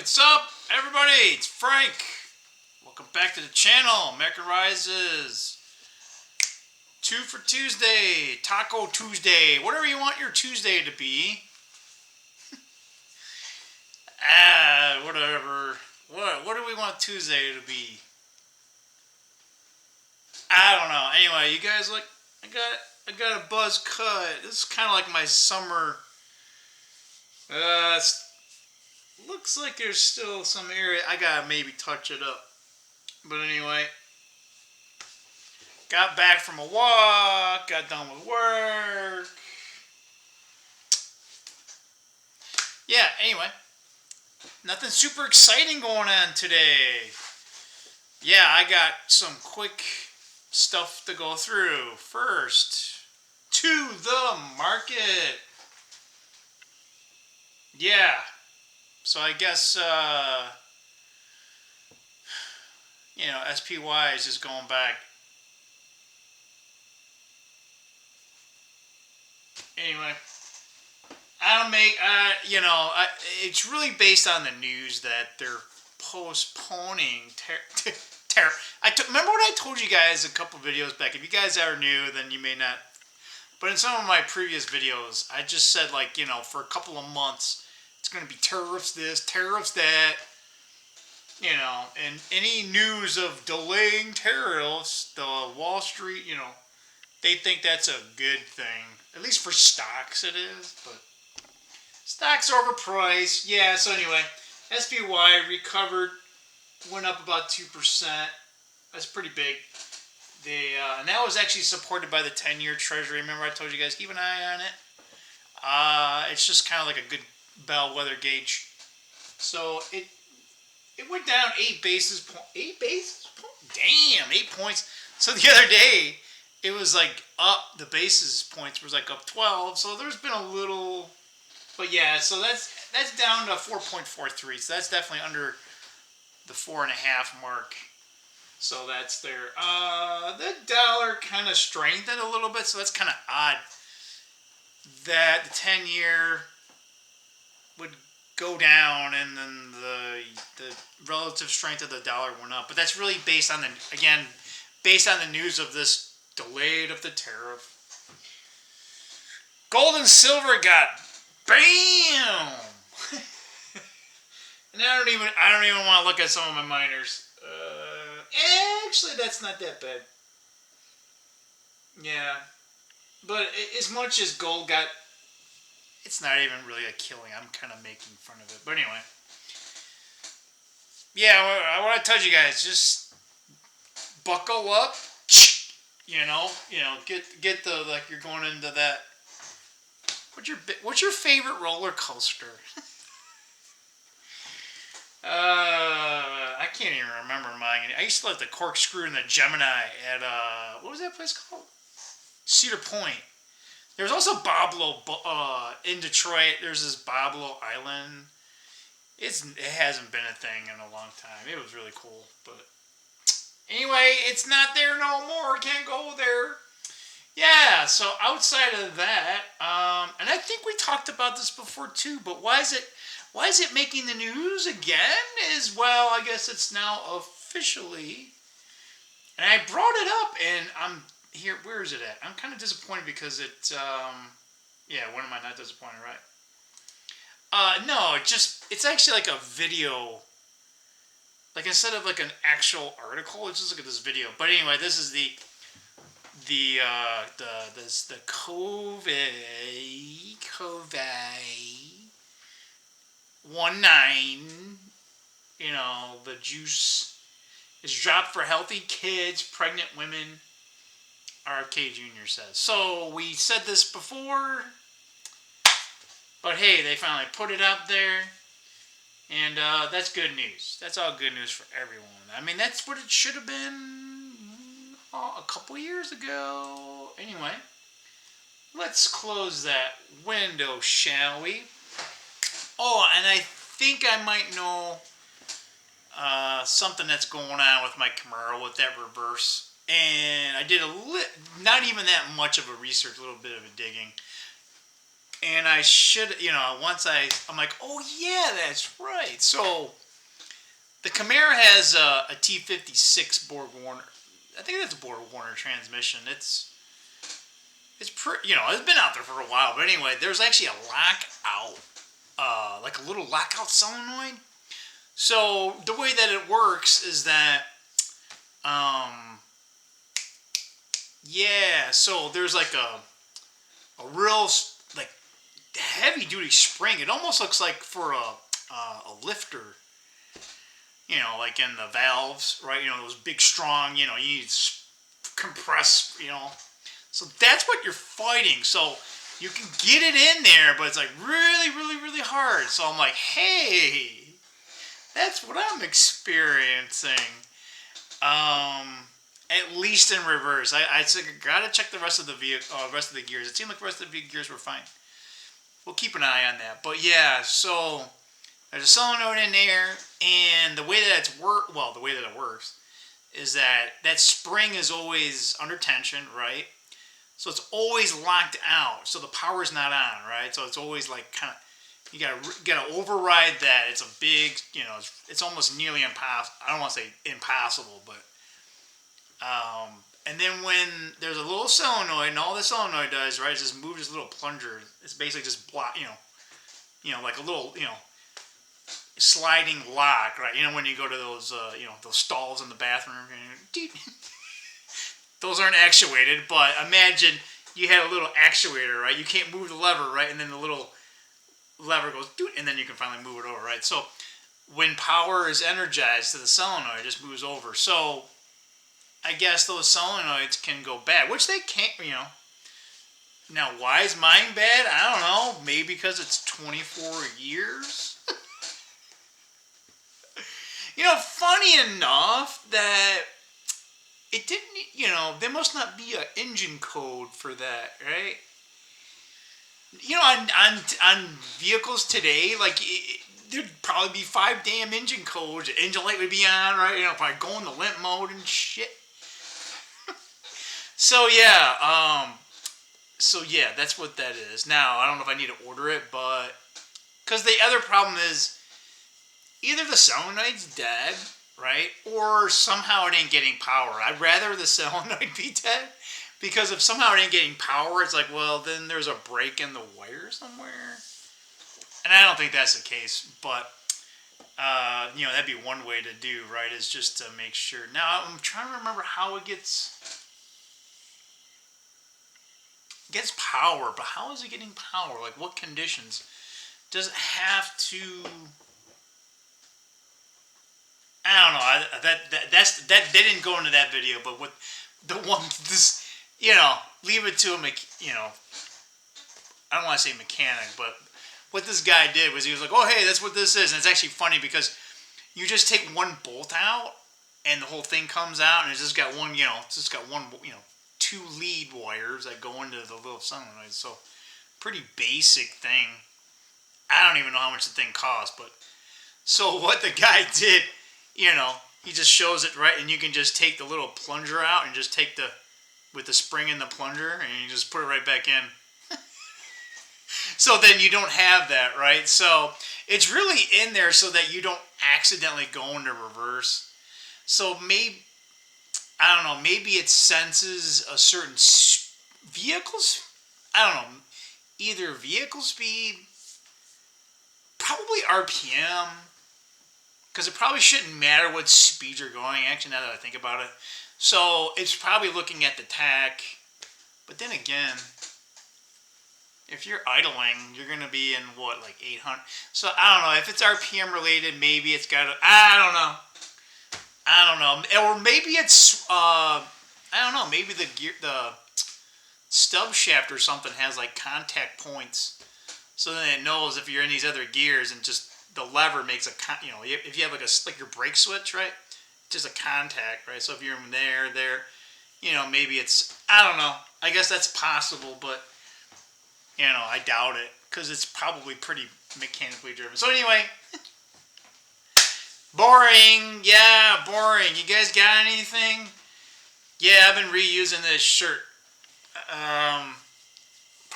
What's up, everybody? It's Frank. Welcome back to the channel. American Rises. 2 for Tuesday. Taco Tuesday. Whatever you want your Tuesday to be. Whatever. What do we want Tuesday to be? I don't know. Anyway, you guys like, I got a buzz cut. This is kind of like my summer. Looks like there's still some area I gotta maybe touch it up. But anyway, got back from a walk, got done with work. Yeah, anyway, nothing super exciting going on today. Yeah, I got some quick stuff to go through. First, to the market. Yeah. So I guess, SPY is just going back. Anyway, it's really based on the news that they're postponing remember what I told you guys a couple videos back? If you guys are new, then you may not. But in some of my previous videos, I just said, for a couple of months, it's going to be tariffs this, tariffs that, and any news of delaying tariffs, the Wall Street, they think that's a good thing. At least for stocks it is, but stocks are overpriced. Yeah, so anyway, SPY recovered, went up about 2%. That's pretty big. And that was actually supported by the 10-year Treasury. Remember I told you guys, keep an eye on it. It's just kind of like a good bellwether gauge. So it went down 8 basis points. 8 basis points? Damn, 8 points. So the other day, it was like up, the basis points was like up 12. So there's been a little, but yeah, so that's down to 4.43. So that's definitely under the 4.5 mark. So that's there. The dollar kind of strengthened a little bit, so that's kind of odd that the 10-year would go down and then the relative strength of the dollar went up. But that's really based on the news of this delayed of the tariff. Gold and silver got bam. And I don't even want to look at some of my miners. Actually, that's not that bad. Yeah, but as much as gold got, it's not even really a killing. I'm kind of making fun of it. But anyway. Yeah, I want to tell you guys, just buckle up. Get the, like you're going into that. What's your favorite roller coaster? I can't even remember mine. I used to like the corkscrew and the Gemini at, what was that place called? Cedar Point. There's also Boblo in Detroit. There's this Boblo Island. It hasn't been a thing in a long time. It was really cool, but anyway, it's not there no more. Can't go there. Yeah. So outside of that, and I think we talked about this before too. But why is it making the news again? Well, I guess it's now officially. And I brought it up, and I'm here. Where is it at? I'm kind of disappointed because it. When am I not disappointed, right? No, it's actually like a video. Like instead of like an actual article, let's just look at this video. But anyway, this is the COVID 19. The juice is dropped for healthy kids, pregnant women. RFK Jr. says. So we said this before, but hey, they finally put it out there, and that's good news. That's all good news for everyone. I mean, that's what it should have been a couple years ago. Anyway, let's close that window, shall we? Oh, and I think I might know something that's going on with my Camaro with that reverse. And I did not even that much of a research, a little bit of a digging. And I should, once I'm like, oh yeah, that's right. So the Camaro has a T56 Borg Warner. I think that's a Borg Warner transmission. It's pretty, it's been out there for a while. But anyway, there's actually a lockout, like a little lockout solenoid. So the way that it works is that, yeah. So there's like a real like heavy duty spring. It almost looks like for a lifter. Like in the valves, right? Those big, strong. You need to compress. So that's what you're fighting. So you can get it in there, but it's like really, really, really hard. So I'm like, hey, that's what I'm experiencing. At least in reverse. I gotta check the rest of the rest of the gears. It seemed like the rest of the gears were fine. We'll keep an eye on that. But yeah, so there's a solenoid in there, and the way that the way that it works is that spring is always under tension, right? So it's always locked out, so the power's not on, right? So it's always like kind of, you gotta override that. It's a big, it's almost nearly impossible. I don't want to say impossible, but and then when there's a little solenoid, and all the solenoid does, right, is just move this little plunger. It's basically just block, like a little, sliding lock, right? When you go to those, those stalls in the bathroom, those aren't actuated, but imagine you had a little actuator, right? You can't move the lever, right? And then the little lever goes, and then you can finally move it over, right? So when power is energized to the solenoid, it just moves over. So I guess those solenoids can go bad, which they can't, Now, why is mine bad? I don't know. Maybe because it's 24 years? Funny enough that it didn't, there must not be an engine code for that, right? On vehicles today, like, there'd probably be 5 damn engine codes. The engine light would be on, right? If I go into limp mode and shit. So yeah, that's what that is. Now, I don't know if I need to order it, but because the other problem is either the solenoid's dead, right, or somehow it ain't getting power. I'd rather the solenoid be dead, because if somehow it ain't getting power, it's like, well, then there's a break in the wire somewhere. And I don't think that's the case, but that'd be one way to do, right, is just to make sure. Now, I'm trying to remember how it gets power, but how is it getting power? Like, what conditions? Does it have to? I don't know. That they didn't go into that video, but what the one this leave it to a I don't want to say mechanic, but what this guy did was he was like, oh hey, that's what this is, and it's actually funny because you just take one bolt out and the whole thing comes out, and it's just got one 2 lead wires that go into the little solenoid. So pretty basic thing. I don't even know how much the thing costs, but so what the guy did, he just shows it, right, and you can just take the little plunger out and just take with the spring in the plunger, and you just put it right back in. So then you don't have that, right? So it's really in there so that you don't accidentally go into reverse. So maybe, I don't know, maybe it senses a certain vehicle's, I don't know, either vehicle speed, probably RPM, because it probably shouldn't matter what speed you're going, actually, now that I think about it. So it's probably looking at the tach, but then again, if you're idling, you're going to be in, like 800? So I don't know, if it's RPM related, maybe it's got I don't know. Or maybe it's, I don't know, maybe the stub shaft or something has like contact points. So then it knows if you're in these other gears, and just the lever makes if you have like your brake switch, right? Just a contact, right? So if you're in there, maybe it's, I don't know. I guess that's possible, but, I doubt it, because it's probably pretty mechanically driven. So anyway, boring. Yeah, boring. You guys got anything? Yeah, I've been reusing this shirt.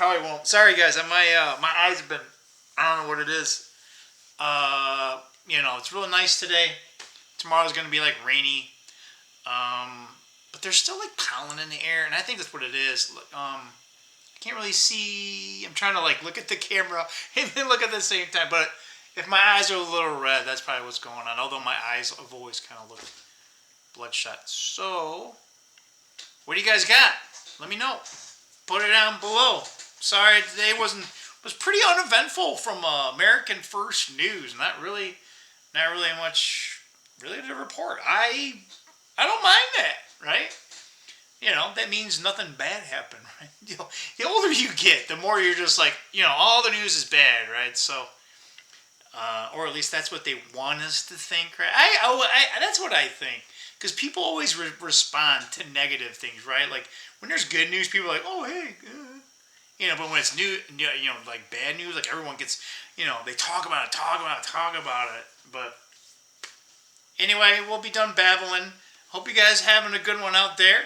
probably won't. Sorry, guys. My eyes have been. I don't know what it is. It's real nice today. Tomorrow's gonna be like rainy. But there's still like pollen in the air, and I think that's what it is. I can't really see. I'm trying to like look at the camera and then look at the same time. But if my eyes are a little red, that's probably what's going on. Although my eyes have always kind of looked bloodshot. So, what do you guys got? Let me know. Put it down below. Sorry, today was pretty uneventful from American First News. Not really much really to report. I don't mind that, right? That means nothing bad happened, right? The older you get, the more you're just like, all the news is bad, right? So, or at least that's what they want us to think, right? That's what I think. Because people always respond to negative things, right? Like, when there's good news, people are like, oh, hey, but when it's new, like bad news, like everyone gets, they talk about it. But anyway, we'll be done babbling. Hope you guys having a good one out there.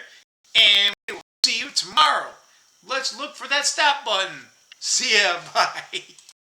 And we'll see you tomorrow. Let's look for that stop button. See ya. Bye.